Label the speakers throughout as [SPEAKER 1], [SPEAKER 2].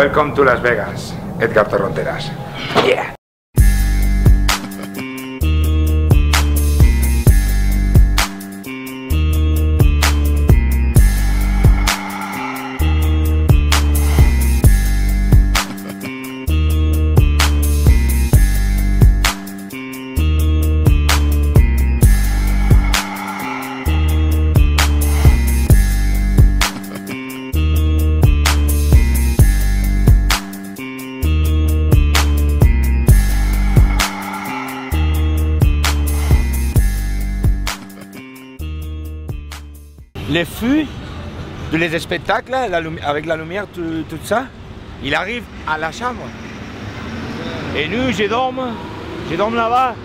[SPEAKER 1] Welcome to Las Vegas, Edgar Torronteras. Yeah. Les fûts de les spectacles, avec la lumière, tout ça, il arrive à la chambre. Et nous, je dorme là-bas.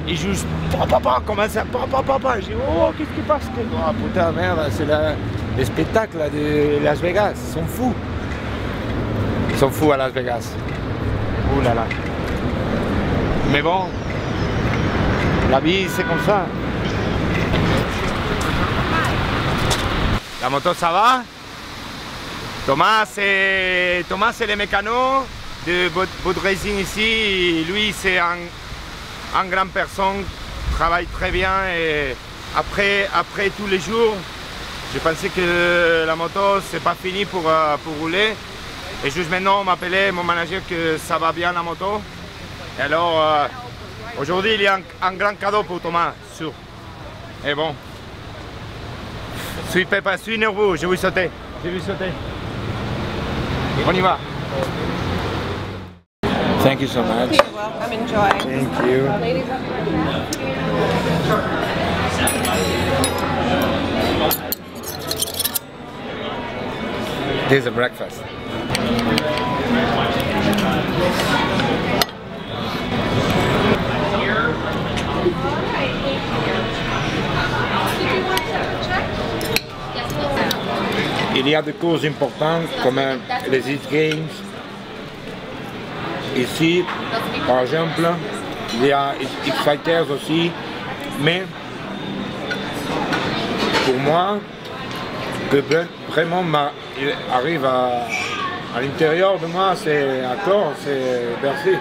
[SPEAKER 1] Et juste, papa, comment ça, papa. Je dis, oh, qu'est-ce qui passe? Oh putain, merde, c'est les spectacles de Las Vegas, ils sont fous. Ils sont fous à Las Vegas. Ouh là là. Mais bon, la vie, c'est comme ça. La moto, ça va? Thomas, c'est le mécano de Boat Racing ici. Lui, c'est un grand personne, travaille très bien. Et après tous les jours, je pensais que la moto, c'est pas fini pour rouler. Et juste maintenant, on m'appelait mon manager que ça va bien la moto. Et alors, aujourd'hui, il y a un grand cadeau pour Thomas, sûr. Et bon. Je suis nerveux, je vais sauter. On y va. Thank you so much.
[SPEAKER 2] You're welcome, enjoy.
[SPEAKER 1] Thank you. This is a breakfast. Il y a des courses importantes comme les X Games. Ici, par exemple, il y a X-Fighters aussi. Mais pour moi, que vraiment arrive à l'intérieur de moi, c'est Accor, c'est Bercy.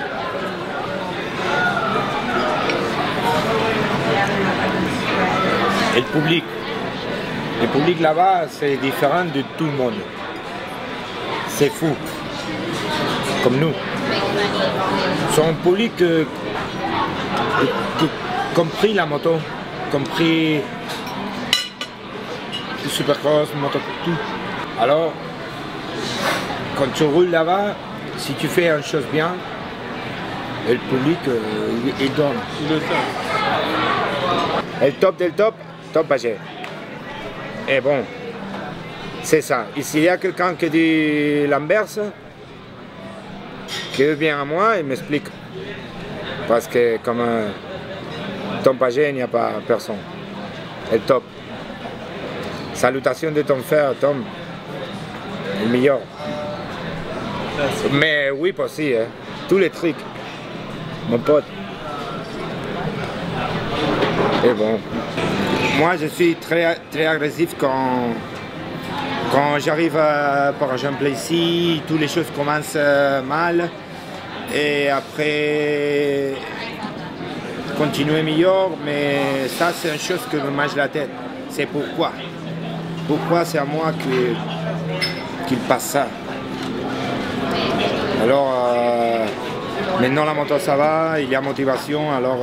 [SPEAKER 1] Et le public. Le public là-bas, c'est différent de tout le monde. C'est fou. Comme nous. C'est un public qui compris la moto, compris le supercross, moto, tout. Alors, quand tu roules là-bas, si tu fais une chose bien, le public, il donne. Et le top del top, top Paget. Et bon, c'est ça. Et s'il y a quelqu'un qui dit l'Anvers, qui vient à moi, il m'explique. Parce que comme Tom Paget, il n'y a pas personne. Et top. Salutations de ton frère, Tom. Le meilleur. Mais oui, aussi, hein. Tous les trucs. Mon pote. Et bon. Moi, je suis très agressif quand j'arrive, par exemple, ici, toutes les choses commencent mal. Et après, continuer meilleur, mais ça, c'est une chose que me mange la tête. C'est pourquoi. Pourquoi c'est à moi qu'il passe ça. Alors, maintenant la moto ça va, il y a motivation, alors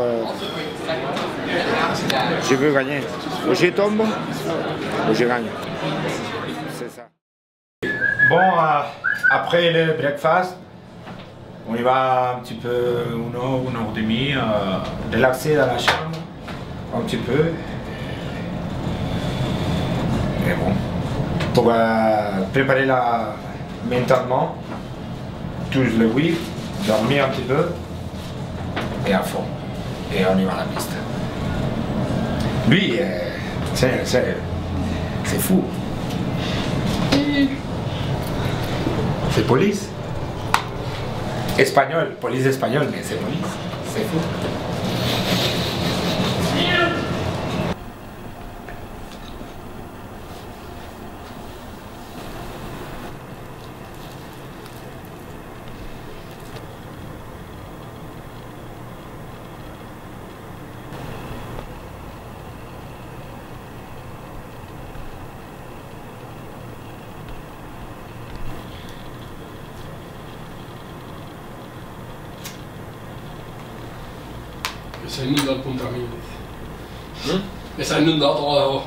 [SPEAKER 1] je veux gagner. Ou je tombe, ou je gagne. C'est ça. Bon, après le breakfast, on y va un petit peu, une heure et demie, relaxer dans la chambre, un petit peu. Et bon, pour préparer mentalement, tous le week, dormir un petit peu, et à fond. Et on y va à la piste. Lui, c'est fou. C'est police. Espagnol, police espagnole, mais c'est police. C'est fou.
[SPEAKER 2] Que se ha inundado el Punta Mil. Que se ha inundado todo de abajo.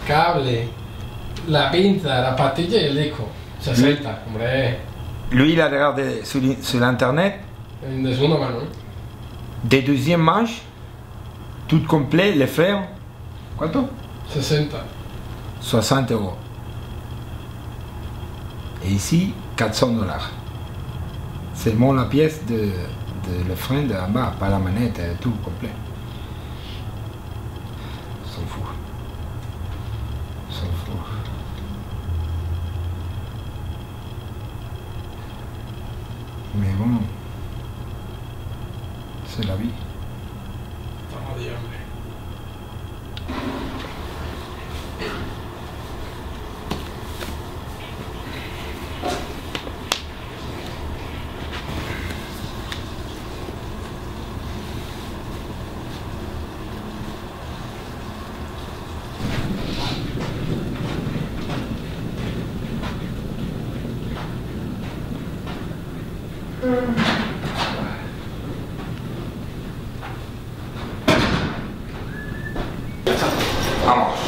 [SPEAKER 2] Cable, la pinza, la pastilla y el disco. 60, hombre.
[SPEAKER 1] Lui, il a regardé sur l'internet.
[SPEAKER 2] De segunda mano.
[SPEAKER 1] Des deuxième manche, tout complet, les fers. ¿Cuánto?
[SPEAKER 2] 60.
[SPEAKER 1] 60 euros. Et ici, 400 $. Seulement la pièce de le frein de en bas, pas la manette, tout complet. Ils s'en fout. Ils s'en fout. Mais bon, c'est la vie.
[SPEAKER 2] Estamos de hambre.
[SPEAKER 1] Vamos.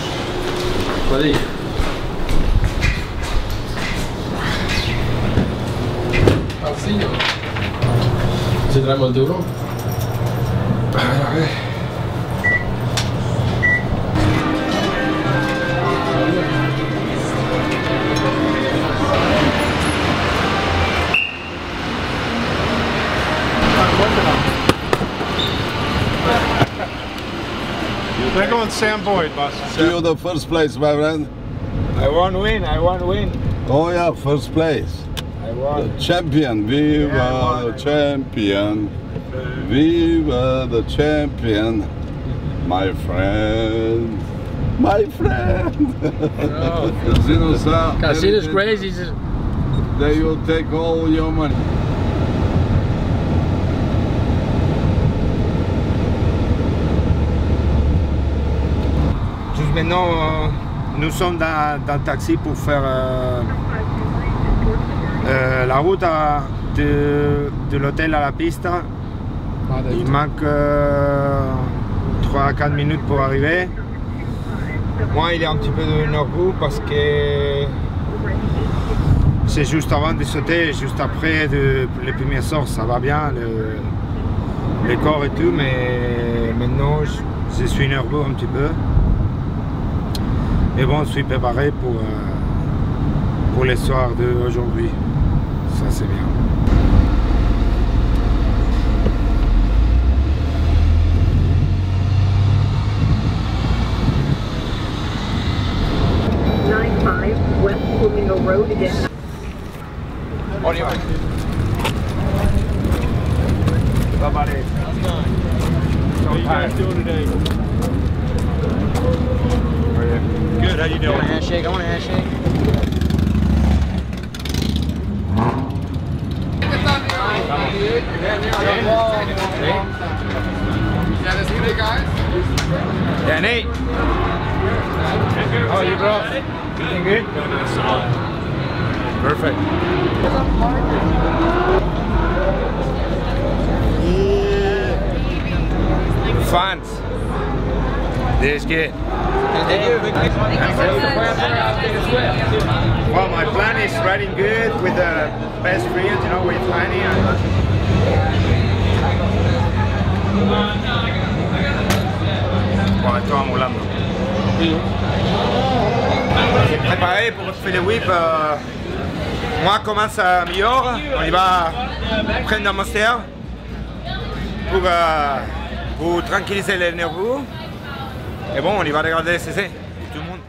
[SPEAKER 2] Puede ir. Pancillo. Si traemos el tiburón.
[SPEAKER 1] A ver.
[SPEAKER 3] They're going Sam Boyd, boss.
[SPEAKER 4] You're the first place, my friend.
[SPEAKER 1] I want win, I want win.
[SPEAKER 4] Oh yeah, first place.
[SPEAKER 1] I want.
[SPEAKER 4] The champion, viva the champion. Viva the champion. My friend. My friend. Casino sir.
[SPEAKER 2] Casino's crazy.
[SPEAKER 4] They will take all your money.
[SPEAKER 1] Juste maintenant, nous sommes dans le taxi pour faire la route de l'hôtel à la piste. Il manque 3 à 4 minutes pour arriver. Moi, il est un petit peu de nerveux parce que c'est juste avant de sauter, juste après les premiers sorts, ça va bien, le corps et tout, mais maintenant je suis nerveux un petit peu. Mais bon, je suis préparé pour les soirs d'aujourd'hui. Ça, c'est bien.
[SPEAKER 5] West Flamingo Road again.
[SPEAKER 1] On y va. Bye, buddy.
[SPEAKER 3] How you guys doing today? Good, how you doing?
[SPEAKER 6] I want a handshake. I want a handshake.
[SPEAKER 1] Yeah, Nate. How are you, bro? Feeling good? Perfect. Fans. This is good. Well, my plan is riding good with the best friends, you know, with Fanny Bon, toi, moulando. C'est préparé pour faire le whip. Moi, commence à mi-heure. On y va prendre un monster pour tranquilliser les nerveux. Et bon, on y va regarder les CC. Tout le monde.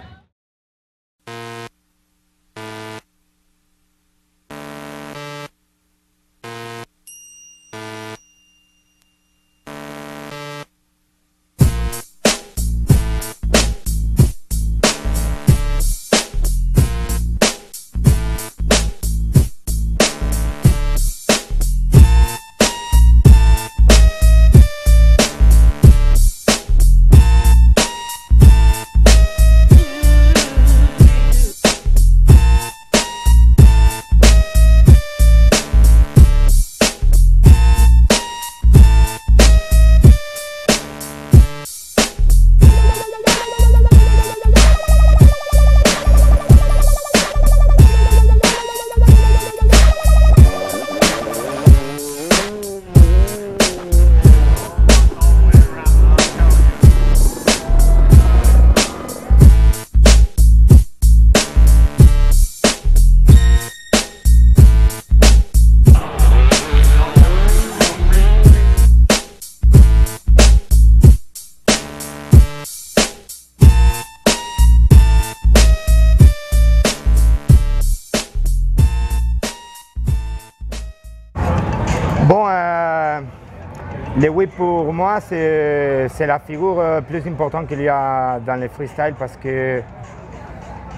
[SPEAKER 1] Le whip pour moi, c'est la figure plus importante qu'il y a dans le freestyle parce que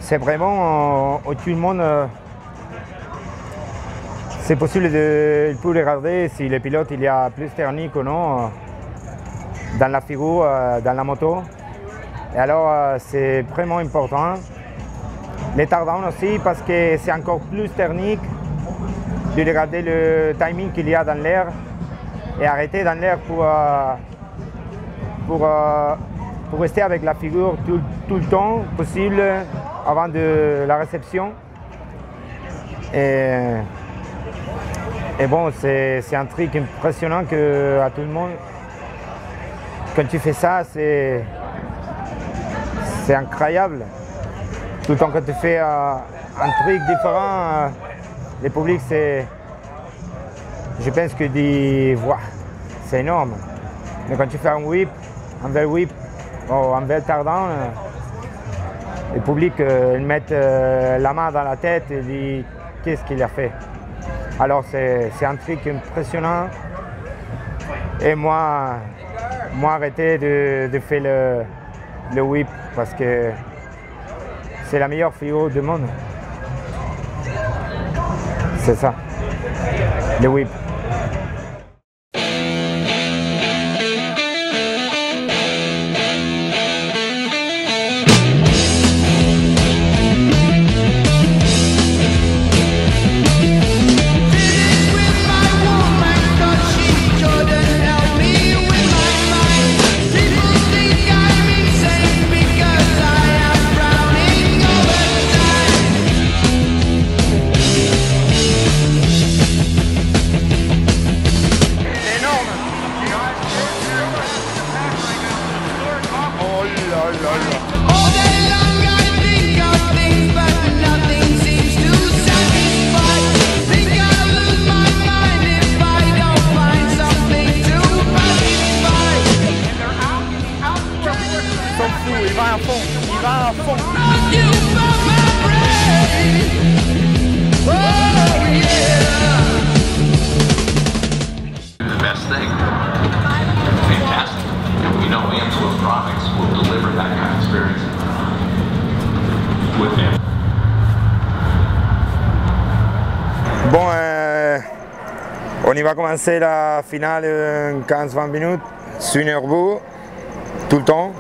[SPEAKER 1] c'est vraiment où tout le monde. C'est possible de regarder si le pilote il y a plus technique ou non dans la figure, dans la moto. Et alors c'est vraiment important. Les tardants aussi parce que c'est encore plus technique de regarder le timing qu'il y a dans l'air et arrêter dans l'air pour rester avec la figure tout le temps possible avant de la réception. Et bon, c'est un truc impressionnant que à tout le monde. Quand tu fais ça, c'est incroyable. Tout le temps que tu fais un truc différent, le public, je pense que dit, wow, c'est énorme. Mais quand tu fais un whip, un bel whip, ou un bel tardant, le public ils mettent la main dans la tête et dit qu'est-ce qu'il a fait. Alors c'est un truc impressionnant. Et moi arrêter de faire le whip parce que c'est la meilleure figure du monde. C'est ça, le whip. Bon, on y va commencer la finale en 15-20 minutes, sur une heure bout, tout le temps.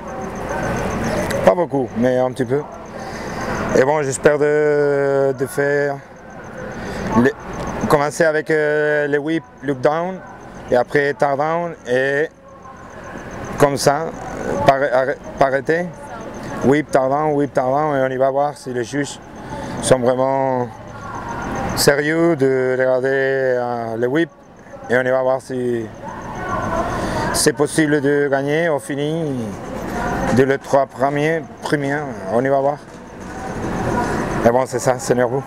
[SPEAKER 1] Pas beaucoup, mais un petit peu. Et bon, j'espère de faire commencer avec le whip, look down, et après tar down, et comme ça, par arrêter, whip, tar down, et on y va voir si les juges sont vraiment sérieux de regarder le whip, et on y va voir si c'est possible de gagner au fini de les 3 premiers, on y va voir. Et bon, c'est ça, c'est nerveux.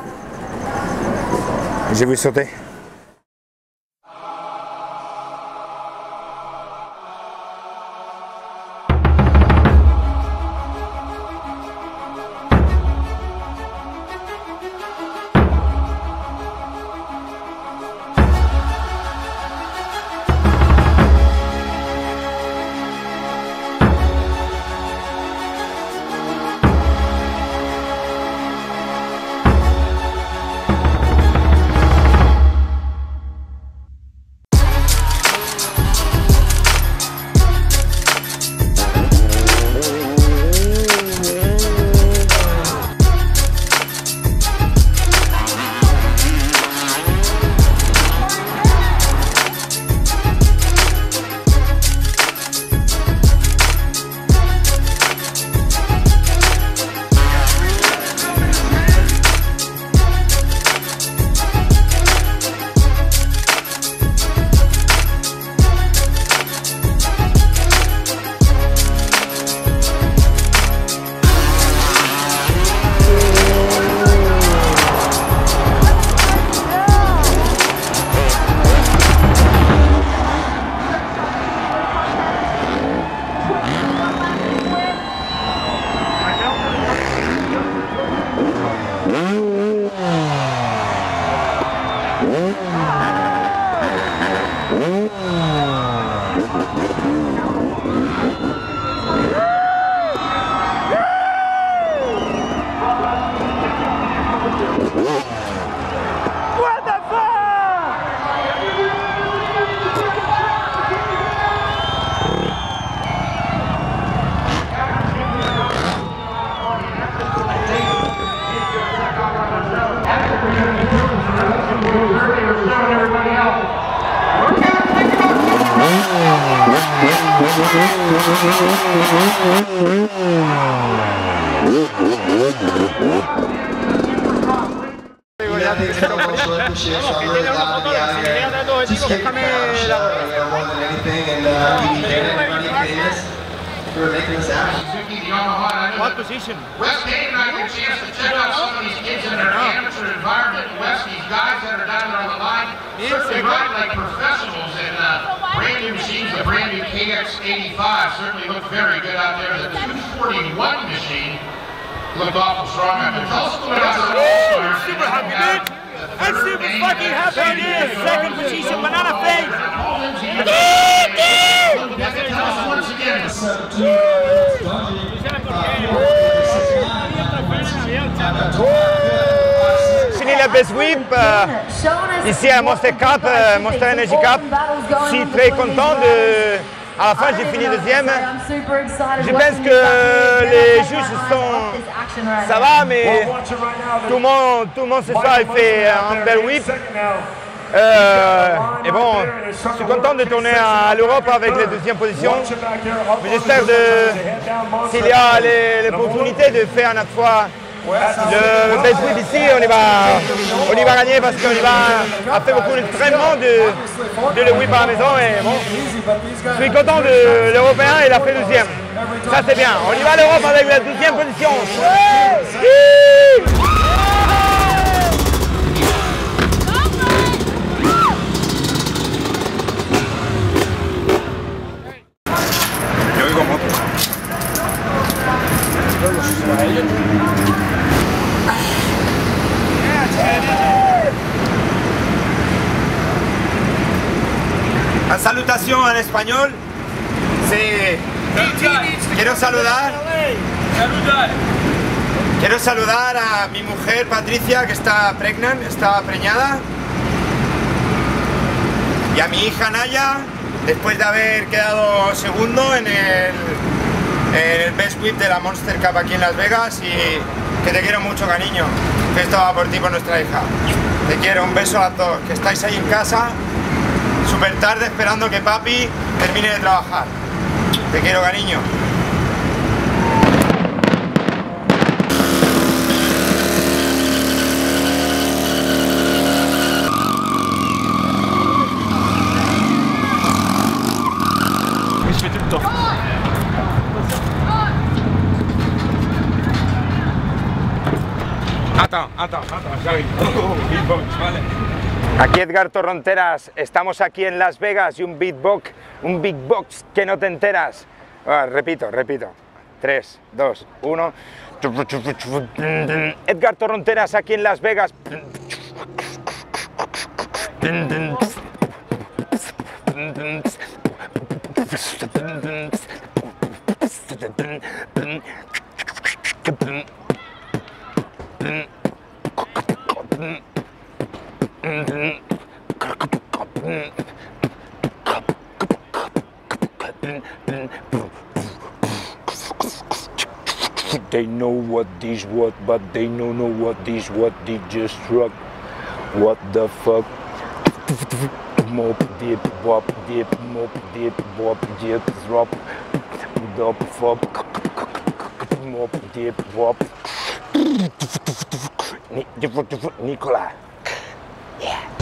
[SPEAKER 1] Je vais sauter. What position?
[SPEAKER 6] West Dave and I get a chance to check out some of these kids in their amateur environment. West, these guys that are down there on the line certainly ride like professionals in brand new machines. The brand new KX85 certainly looked very good out there. The 241 machine looked awful strong out there. Tell us a little bit about the All-Stars.
[SPEAKER 1] Super happy, dude. I'm super fucking happy, dude. Second position, banana face.
[SPEAKER 6] Once again,
[SPEAKER 1] Fini la best whip ici à Monster Cup, Monster Energy Cup. Je suis très content de. À la fin, j'ai fini deuxième. Je pense que les juges sont. Ça va, mais tout le monde ce soir il fait un bel whip. Et bon, je suis content de tourner à l'Europe avec les deuxièmes positions. J'espère s'il y a l'opportunité de faire une autre fois le best whip ici, on y va gagner parce qu'on a fait beaucoup d'entraînement de le whip à la maison. Et bon, je suis content de l'Européen et il a fait deuxième. Ça c'est bien. On y va à l'Europe avec la deuxième position. La salutation en espagnol, c'est quiero saludar a mi mujer Patricia que está preñada, y a mi hija Naya después de haber quedado segundo en el Best Whip de la Monster Cup aquí en Las Vegas, y que te quiero mucho, cariño, que esto va por ti, por nuestra hija. Te quiero, un beso a todos, que estáis ahí en casa súper tarde esperando que papi termine de trabajar. Te quiero, cariño.
[SPEAKER 3] Je fais tout le temps.
[SPEAKER 1] Attends, j'arrive. Aquí Edgar Torronteras, estamos aquí en Las Vegas y un beatbox que no te enteras. Repito. 3, 2, 1. Edgar Torronteras aquí en Las Vegas. They know what this what, but they don't know what this what they just struck. What the fuck? Mop dip wop dip mop dip wop dip drop dop fop mop dip wop. Nicola. Yeah.